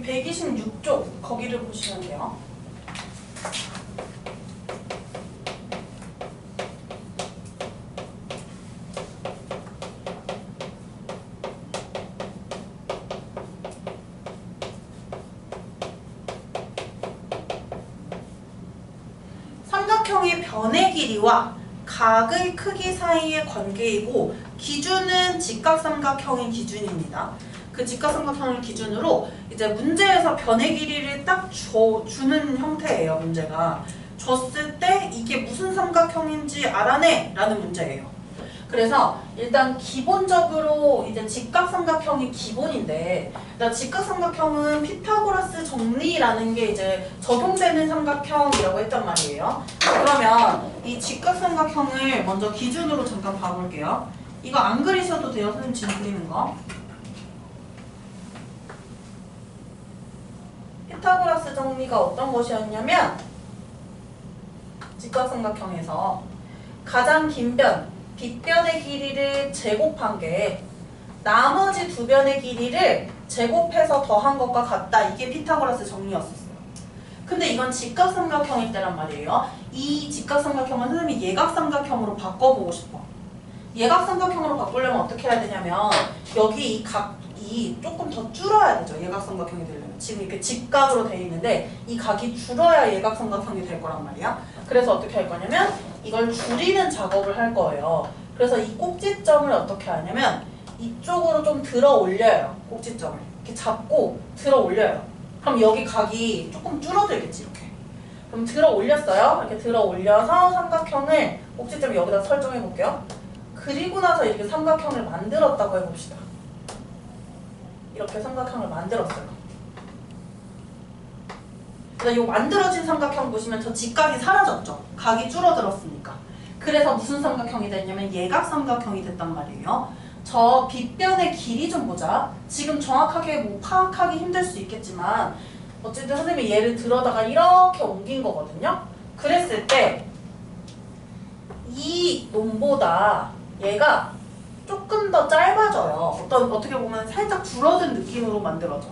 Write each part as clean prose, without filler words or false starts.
126쪽 거기를 보시면 돼요. 삼각형의 변의 길이와 각의 크기 사이의 관계이고 기준은 직각삼각형의 기준입니다. 그 직각삼각형을 기준으로 이제 문제에서 변의 길이를 딱 주는 형태예요. 문제가 줬을 때 이게 무슨 삼각형인지 알아내 라는 문제예요. 그래서 일단 기본적으로 이제 직각삼각형이 기본인데 일단 직각삼각형은 피타고라스 정리라는 게 이제 적용되는 삼각형이라고 했단 말이에요. 그러면 이 직각삼각형을 먼저 기준으로 잠깐 봐볼게요. 이거 안 그리셔도 돼요. 선생님 지금 그리는 거. 피타고라스 정리가 어떤 것이었냐면 직각삼각형에서 가장 긴 변, 빗변의 길이를 제곱한 게 나머지 두 변의 길이를 제곱해서 더한 것과 같다. 이게 피타고라스 정리였었어요. 근데 이건 직각삼각형일 때란 말이에요. 이 직각삼각형은 선생님이 예각삼각형으로 바꿔보고 싶어. 예각삼각형으로 바꾸려면 어떻게 해야 되냐면 여기 이 각이 조금 더 줄어야 되죠. 예각삼각형이 되려면. 지금 이렇게 직각으로 되어 있는데 이 각이 줄어야 예각삼각형이 될 거란 말이야. 그래서 어떻게 할 거냐면 이걸 줄이는 작업을 할 거예요. 그래서 이 꼭지점을 어떻게 하냐면 이쪽으로 좀 들어 올려요. 꼭지점을 이렇게 잡고 들어 올려요. 그럼 여기 각이 조금 줄어들겠지. 이렇게. 그럼 들어 올렸어요. 이렇게 들어 올려서 삼각형을 꼭지점 여기다 설정해 볼게요. 그리고 나서 이렇게 삼각형을 만들었다고 해봅시다. 이렇게 삼각형을 만들었어요. 그래서 이 만들어진 삼각형 보시면 저 직각이 사라졌죠. 각이 줄어들었으니까. 그래서 무슨 삼각형이 됐냐면 예각삼각형이 됐단 말이에요. 저 빗변의 길이 좀 보자. 지금 정확하게 뭐 파악하기 힘들 수 있겠지만 어쨌든 선생님이 얘를 들어다가 이렇게 옮긴 거거든요. 그랬을 때 이 놈보다 얘가 조금 더 짧아져요. 어떻게 보면 살짝 줄어든 느낌으로 만들어져.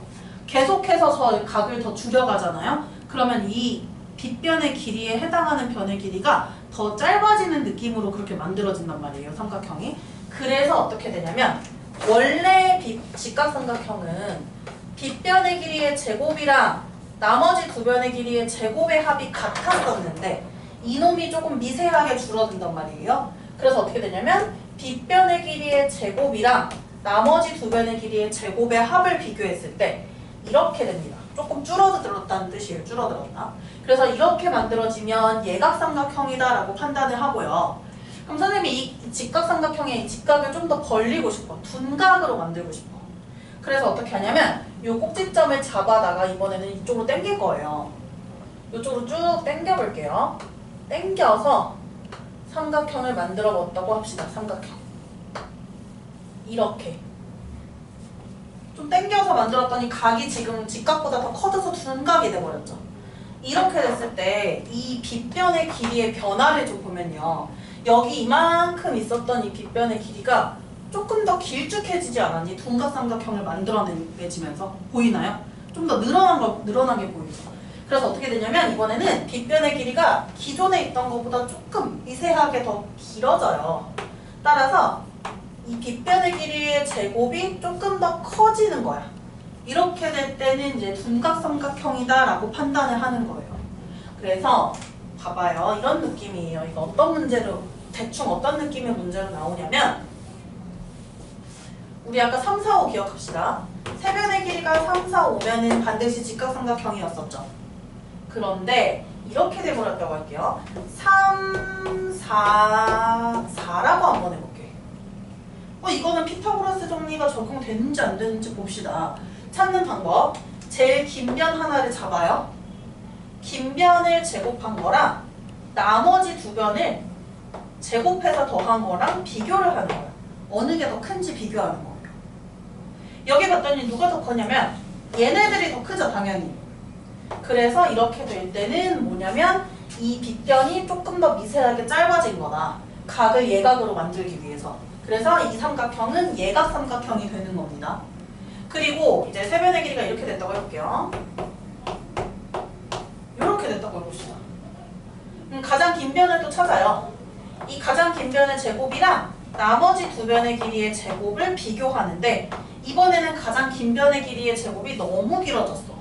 계속해서 저 각을 더 줄여가잖아요. 그러면 이 빗변의 길이에 해당하는 변의 길이가 더 짧아지는 느낌으로 그렇게 만들어진단 말이에요. 삼각형이. 그래서 어떻게 되냐면 원래 직각삼각형은 빗변의 길이의 제곱이랑 나머지 두 변의 길이의 제곱의 합이 같았었는데 이놈이 조금 미세하게 줄어든단 말이에요. 그래서 어떻게 되냐면 빗변의 길이의 제곱이랑 나머지 두 변의 길이의 제곱의 합을 비교했을 때 이렇게 됩니다. 조금 줄어들었다는 뜻이에요. 줄어들었다. 그래서 이렇게 만들어지면 예각삼각형이다 라고 판단을 하고요. 그럼 선생님이 이 직각삼각형의 이 직각을 좀 더 벌리고 싶어. 둔각으로 만들고 싶어. 그래서 어떻게 하냐면 이 꼭지점을 잡아다가 이번에는 이쪽으로 당길 거예요. 이쪽으로 쭉 당겨 볼게요. 당겨서 삼각형을 만들어 봤다고 합시다. 삼각형. 이렇게. 좀 당겨서 만들었더니 각이 지금 직각보다 더 커져서 둔각이 돼버렸죠. 이렇게 됐을 때 이 빗변의 길이의 변화를 좀 보면요. 여기 이만큼 있었던 이 빗변의 길이가 조금 더 길쭉해지지 않았니? 둔각삼각형을 만들어내지면서 보이나요? 좀 더 늘어나게 보이죠. 그래서 어떻게 되냐면 이번에는 빗변의 길이가 기존에 있던 것보다 조금 미세하게 더 길어져요. 따라서 이 빗변의 길이의 제곱이 조금 더 커지는 거야. 이렇게 될 때는 이제 둔각삼각형이다 라고 판단을 하는 거예요. 그래서 봐봐요. 이런 느낌이에요. 이거 어떤 문제로 대충 어떤 느낌의 문제로 나오냐면 우리 아까 3, 4, 5 기억합시다. 세 변의 길이가 3, 4, 5면은 반드시 직각삼각형이었었죠. 그런데 이렇게 돼버렸다고 할게요. 3, 4, 4라고 한번 해볼게. 이거는 피타고라스 정리가 적용되는지 안 되는지 봅시다. 찾는 방법. 제일 긴 변 하나를 잡아요. 긴 변을 제곱한 거랑 나머지 두 변을 제곱해서 더한 거랑 비교를 하는 거예요. 어느 게 더 큰지 비교하는 거예요. 여기 봤더니 누가 더 커냐면 얘네들이 더 크죠, 당연히. 그래서 이렇게 될 때는 뭐냐면 이 빗변이 조금 더 미세하게 짧아진 거다. 각을 예각으로 만들기 위해서. 그래서 이 삼각형은 예각삼각형이 되는 겁니다. 그리고 이제 세 변의 길이가 이렇게 됐다고 해볼게요. 이렇게 됐다고 해봅시다. 가장 긴 변을 또 찾아요. 이 가장 긴 변의 제곱이랑 나머지 두 변의 길이의 제곱을 비교하는데 이번에는 가장 긴 변의 길이의 제곱이 너무 길어졌어.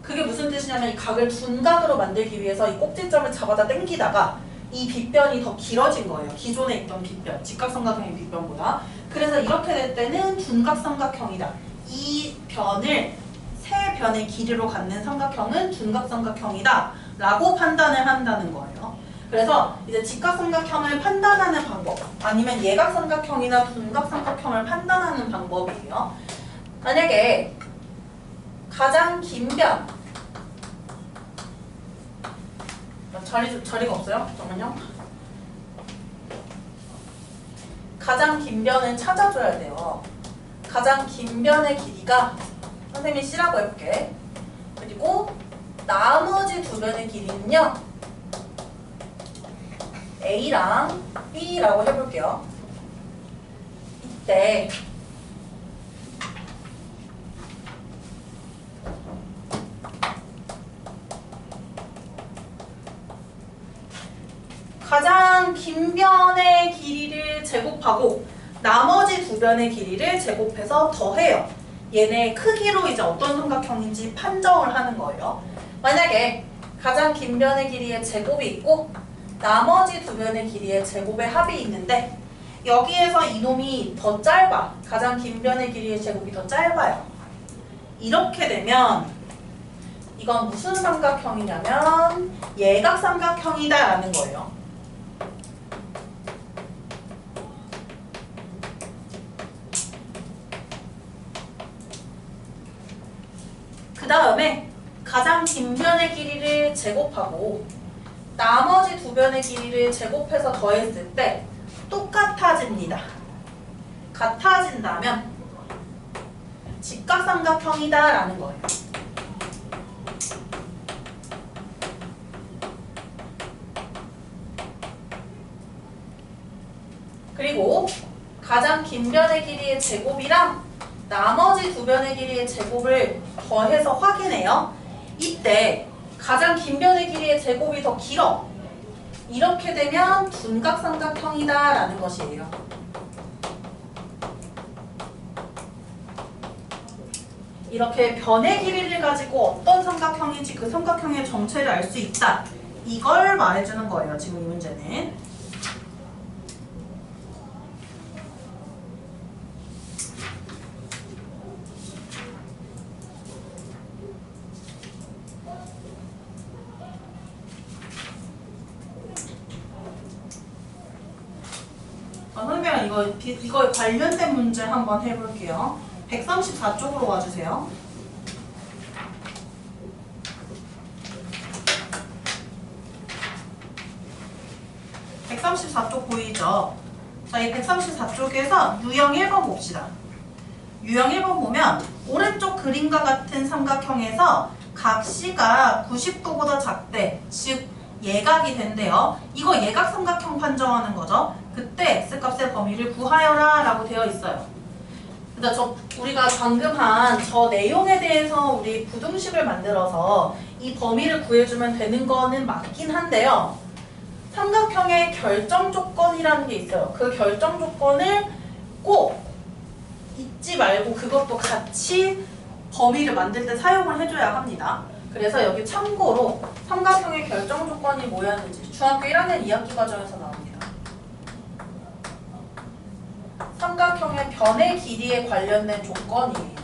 그게 무슨 뜻이냐면 이 각을 둔각으로 만들기 위해서 이 꼭지점을 잡아다 당기다가 이 빗변이 더 길어진 거예요. 기존에 있던 빗변, 직각삼각형의 빗변보다. 그래서 이렇게 될 때는 둔각삼각형이다. 이 변을 세 변의 길이로 갖는 삼각형은 둔각삼각형이다 라고 판단을 한다는 거예요. 그래서 이제 직각삼각형을 판단하는 방법 아니면 예각삼각형이나 둔각삼각형을 판단하는 방법이에요. 만약에 가장 긴 변 자리가 없어요? 잠깐만요. 가장 긴 변을 찾아줘야 돼요. 가장 긴 변의 길이가 선생님이 C라고 해볼게. 그리고 나머지 두 변의 길이는요 A랑 B라고 해볼게요. 이때 가장 긴 변의 길이를 제곱하고 나머지 두 변의 길이를 제곱해서 더해요. 얘네 크기로 이제 어떤 삼각형인지 판정을 하는 거예요. 만약에 가장 긴 변의 길이의 제곱이 있고 나머지 두 변의 길이의 제곱의 합이 있는데 여기에서 이놈이 더 짧아. 가장 긴 변의 길이의 제곱이 더 짧아요. 이렇게 되면 이건 무슨 삼각형이냐면 예각삼각형이다 라는 거예요. 그 다음에 가장 긴 변의 길이를 제곱하고 나머지 두 변의 길이를 제곱해서 더했을 때 똑같아집니다. 같아진다면 직각삼각형이다 라는 거예요. 그리고 가장 긴 변의 길이의 제곱이랑 나머지 두 변의 길이의 제곱을 더해서 확인해요. 이때 가장 긴 변의 길이의 제곱이 더 길어. 이렇게 되면 둔각삼각형이다 라는 것이에요. 이렇게 변의 길이를 가지고 어떤 삼각형인지 그 삼각형의 정체를 알 수 있다. 이걸 말해주는 거예요. 지금 이 문제는. 선생님 이거 관련된 문제 한번 해볼게요. 134쪽으로 와주세요. 134쪽 보이죠? 자, 이 134쪽에서 유형 1번 봅시다. 유형 1번 보면 오른쪽 그림과 같은 삼각형에서 각 C가 90도보다 작대, 즉 예각이 된대요. 이거 예각삼각형 판정하는 거죠. 그때 X값의 범위를 구하여라 라고 되어 있어요. 근데 우리가 방금 한 저 내용에 대해서 우리 부등식을 만들어서 이 범위를 구해주면 되는 거는 맞긴 한데요. 삼각형의 결정 조건이라는 게 있어요. 그 결정 조건을 꼭 잊지 말고 그것도 같이 범위를 만들 때 사용을 해줘야 합니다. 그래서 여기 참고로 삼각형의 결정 조건이 뭐였는지 중학교 1학년 2학기 과정에서 나옵니다. 삼각형의 변의 길이에 관련된 조건이에요.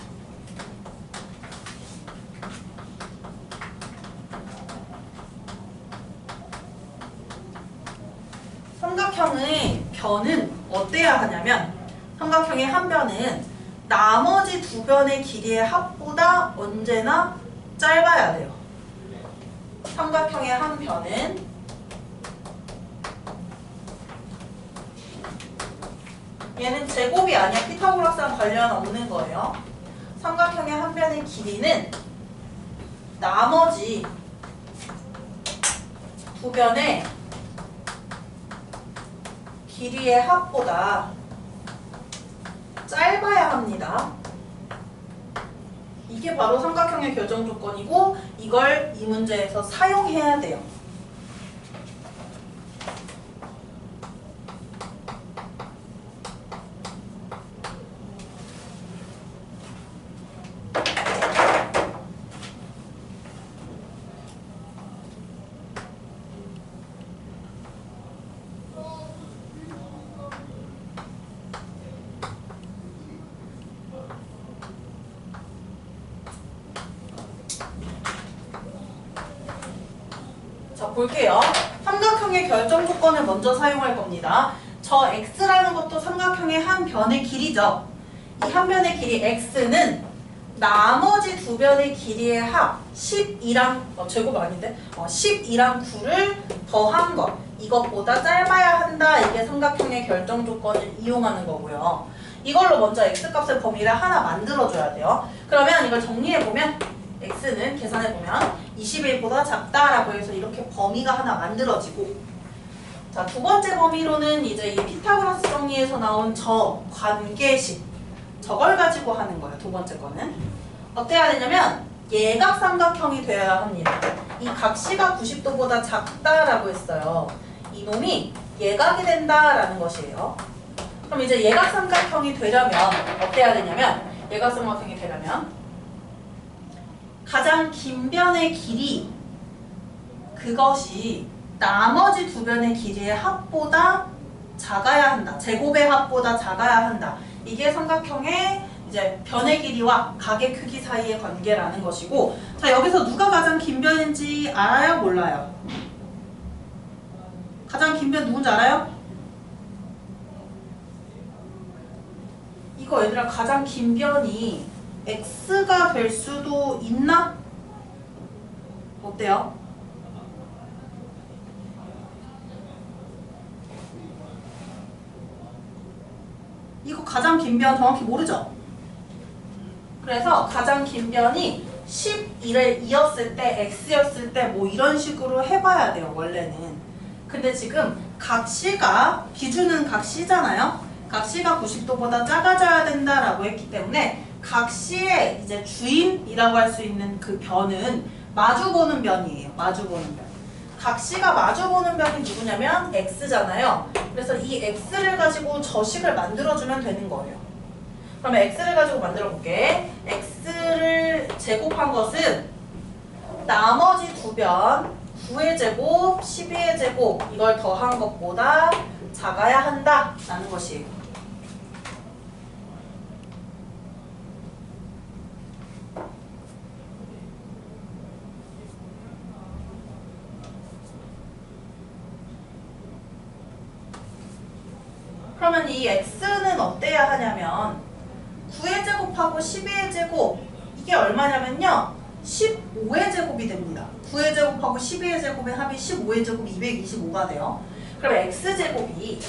삼각형의 변은 어때야 하냐면 삼각형의 한 변은 나머지 두 변의 길이의 합보다 언제나 짧아야 돼요. 삼각형의 한 변은 얘는 제곱이 아니야. 피타고라스랑 관련 없는 거예요. 삼각형의 한 변의 길이는 나머지 두 변의 길이의 합보다 짧아야 합니다. 이게 바로 삼각형의 결정 조건이고 이걸 이 문제에서 사용해야 돼요. 자, 볼게요. 삼각형의 결정 조건을 먼저 사용할 겁니다. 저 x라는 것도 삼각형의 한 변의 길이죠. 이 한 변의 길이 x는 나머지 두 변의 길이의 합 12랑 제곱 아닌데? 12랑 9를 더한 것. 이것보다 짧아야 한다. 이게 삼각형의 결정 조건을 이용하는 거고요. 이걸로 먼저 x값의 범위를 하나 만들어줘야 돼요. 그러면 이걸 정리해보면 x는 계산해보면 21보다 작다라고 해서 이렇게 범위가 하나 만들어지고, 자, 두 번째 범위로는 이제 이 피타고라스 정리에서 나온 저 관계식, 저걸 가지고 하는 거예요. 두 번째 거는 어떻게 해야 되냐면 예각 삼각형이 되어야 합니다. 이 각시가 90도보다 작다라고 했어요. 이놈이 예각이 된다라는 것이에요. 그럼 이제 예각 삼각형이 되려면 어떻게 해야 되냐면, 예각 삼각형이 되려면 가장 긴 변의 길이, 그것이 나머지 두 변의 길이의 합보다 작아야 한다. 제곱의 합보다 작아야 한다. 이게 삼각형의 이제 변의 길이와 각의 크기 사이의 관계라는 것이고, 자, 여기서 누가 가장 긴 변인지 알아요? 몰라요? 가장 긴 변 누군지 알아요? 이거 얘들아, 가장 긴 변이 x가 될 수도 있나? 어때요? 이거 가장 긴 변 정확히 모르죠? 그래서 가장 긴 변이 11을 이었을 때 x였을 때 뭐 이런 식으로 해봐야 돼요, 원래는. 근데 지금 각시가, 기준은 각시잖아요? 각시가 90도보다 작아져야 된다라고 했기 때문에 각시의 이제 주인이라고 할 수 있는 그 변은 마주보는 변이에요. 마주보는 변. 각시가 마주보는 변이 누구냐면 x잖아요. 그래서 이 x를 가지고 저식을 만들어주면 되는 거예요. 그러면 x를 가지고 만들어 볼게. x를 제곱한 것은 나머지 두 변 9의 제곱, 12의 제곱 이걸 더한 것보다 작아야 한다라는 것이에요. 그러면 이 x는 어때야 하냐면 9의 제곱하고 12의 제곱 이게 얼마냐면요 15의 제곱이 됩니다. 9의 제곱하고 12의 제곱의 합이 15의 제곱 225가 돼요. 그럼 x제곱이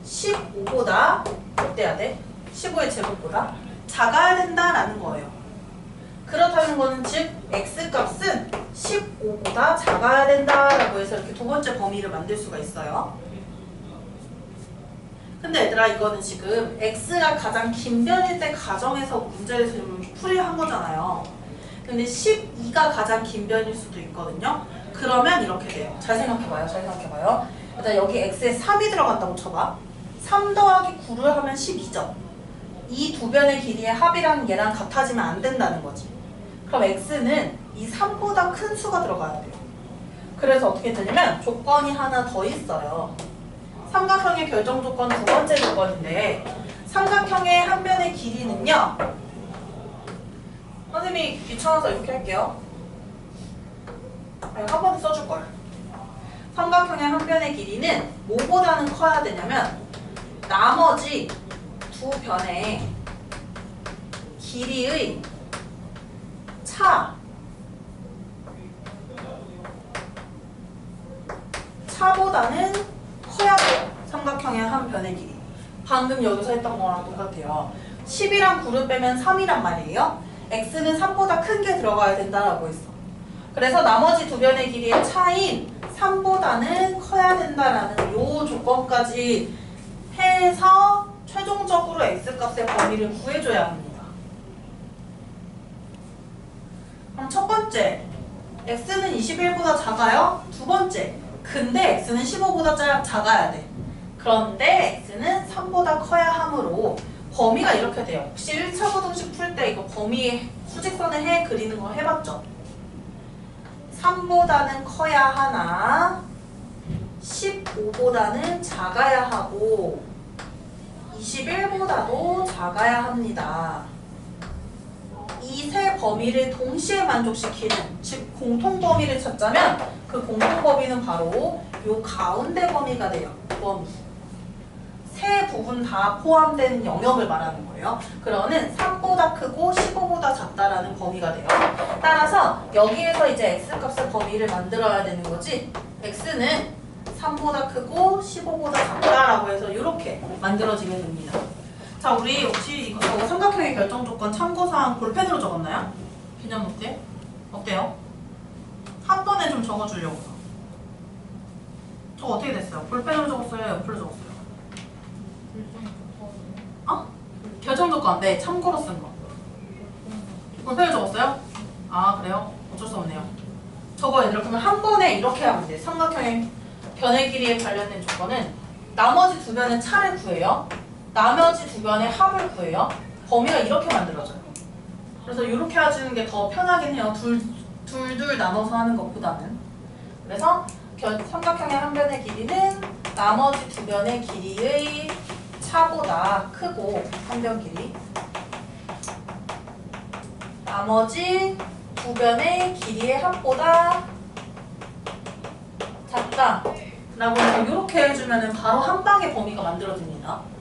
15보다 어때야 돼? 15의 제곱보다 작아야 된다라는 거예요. 그렇다는 거는 즉 x값은 15보다 작아야 된다라고 해서 이렇게 두 번째 범위를 만들 수가 있어요. 근데 얘들아, 이거는 지금 x가 가장 긴 변일 때 가정에서 문제를 지금 풀이한 거잖아요. 근데 12가 가장 긴 변일 수도 있거든요. 그러면 이렇게 돼요. 잘 생각해봐요. 잘 생각해봐요. 일단 여기 x에 3이 들어간다고 쳐봐. 3 더하기 9를 하면 12죠. 이 두 변의 길이의 합이랑 얘랑 같아지면 안 된다는 거지. 그럼 x는 이 3보다 큰 수가 들어가야 돼요. 그래서 어떻게 되냐면 조건이 하나 더 있어요. 삼각형의 결정 조건 두 번째 조건인데, 삼각형의 한 변의 길이는요, 선생님이 귀찮아서 이렇게 할게요. 한 번 더 써줄 걸. 삼각형의 한 변의 길이는 뭐보다는 커야 되냐면 나머지 두 변의 길이의 차보다는 커야 돼요. 삼각형의 한 변의 길이. 방금 여기서 했던 거랑 똑같아요. 10이랑 9를 빼면 3이란 말이에요. x는 3보다 큰 게 들어가야 된다라고 했어. 그래서 나머지 두 변의 길이의 차인 3보다는 커야 된다라는 요 조건까지 해서 최종적으로 x값의 범위를 구해줘야 합니다. 번째, x는 21보다 작아요. 두 번째, 근데 x는 15보다 작아야 돼. 그런데 x는 3보다 커야 하므로 범위가 이렇게 돼요. 혹시 1차 부등식 풀 때 이거 범위 수직선에 해 그리는 거 해봤죠? 3보다는 커야 하나 15보다는 작아야 하고 21보다도 작아야 합니다. 이 세 범위를 동시에 만족시키는, 즉 공통 범위를 찾자면 그 공통 범위는 바로 요 가운데 범위가 돼요. 범위. 세 부분 다 포함된 영역을 말하는 거예요. 그러는 3보다 크고 15보다 작다라는 범위가 돼요. 따라서 여기에서 이제 x값의 범위를 만들어야 되는 거지. x는 3보다 크고 15보다 작다라고 해서 이렇게 만들어지게 됩니다. 자, 우리 혹시 이거 삼각형의 결정 조건 참고사항 볼펜으로 적었나요? 개념 노트에? 어때요? 한 번에 좀 적어주려고. 저거 어떻게 됐어요? 볼펜으로 적었어요? 옆으로 적었어요? 어? 결정 조건, 네, 참고로 쓴 거. 볼펜으로 적었어요? 아, 그래요? 어쩔 수 없네요. 저거 얘들아, 그러면 한 번에 이렇게 하면 돼. 삼각형의 변의 길이에 관련된 조건은 나머지 두 변의 차를 구해요. 나머지 두 변의 합을 구해요. 범위가 이렇게 만들어져요. 그래서 이렇게 하시는 게 더 편하긴 해요. 둘 나눠서 하는 것보다는. 그래서 삼각형의 한 변의 길이는 나머지 두 변의 길이의 차보다 크고, 한 변 길이 나머지 두 변의 길이의 합보다 작다 라고 해서 이렇게 해주면 바로 한 방에 범위가 만들어집니다.